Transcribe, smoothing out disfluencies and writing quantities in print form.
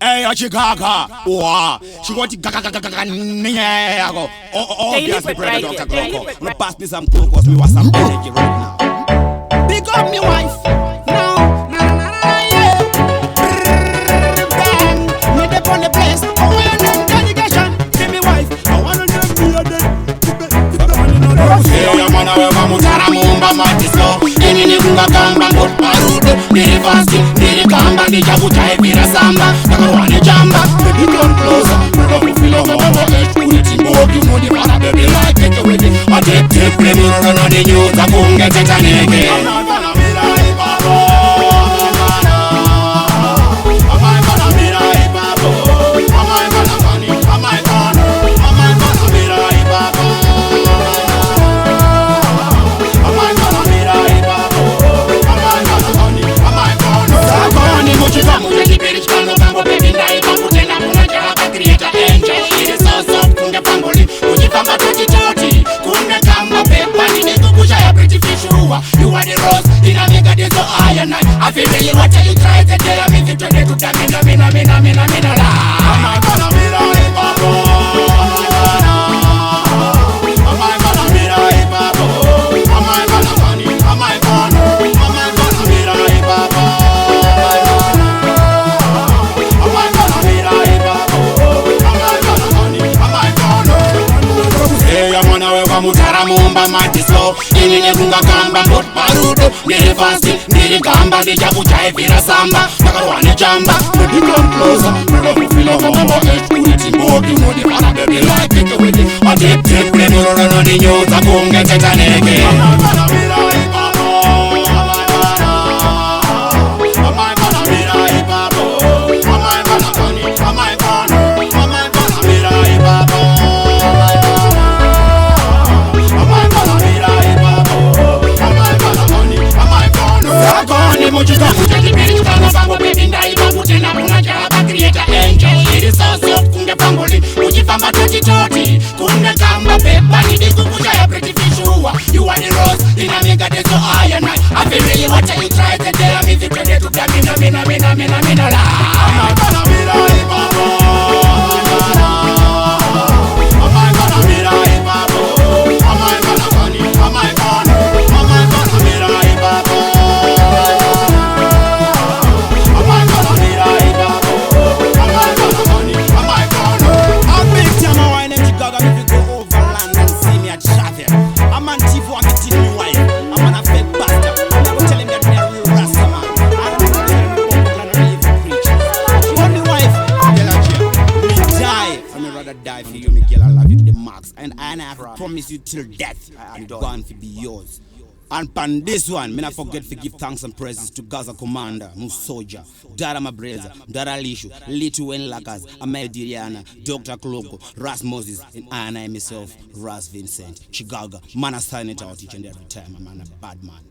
Hey, Chicago. Wow. She got to go. Oh, yes, the brother Dokta glukos. Wanna pass me some glukos? We want some energy right now. Pick up me wife. Now, yeah. Bang. Me dip on the place. I want no dedication. Give me wife. I wanna know me a day. Hey, man, I will mutara mumba matiso. Any nigga kamba mut parudo. Niri fasti, niri kamba, ni jabuta epira samba. Nakaruane jamba, baby come closer. Love you feel like a mama edge. Unity move, you know the man, baby like take it with it. I take play me run on the news. I won't get it an egg. I'm not gonna be like Babo. You are the rose, in a mega day so high and I feel really what you try to tell me to turn it to the mina. Am I gonna be like Babo? Am I gonna be like Babo? Am I gonna be like Babo? Am I gonna be like Babo? Hey, I'm on a way from Mutaramumba Matiso. Ini negunga kamba mut parudo. Niri fasti, niri kamba, ni jabuta epira samba. Nakaruane jamba, baby come closer. Love you feel like a mama edge. Unity move, you know the man, baby like it with it. I take play me run on the news. I won't get it an egg. Am I gonna be like Babo? Am I gonna be like Babo? Am I gonna be like Babo? You are the rose, in a mega day so high and I feel really what you try to tell me. If you turn it to the mina. Am I gonna be like Babo? Am I gonna be like Babo? Am I gonna be like Babo? Am I gonna be like Babo? I'll make time I wine and Chicago if you go overland and see me at traffic. I'm on TV for me till me wife. I'm on a fake bastard. I'm never telling that me a real rasta man. I don't know that I'm really preaching. On the wife, girl I chill. Me die. I me rather die for you, me girl I love you to the max. And I have to promise you till death. I'm going to be yours. And pan this one, me not forget to give thanks and praises to Gaza Commander, Musoja, Dara Mabreza, Dara Lishu, Litu Lakas, Amel Diriana, Dokta glukos, Ras Moses, and I myself, Ras Vincent, Chicago. Man, I sign it out each and every time. I'm a bad man.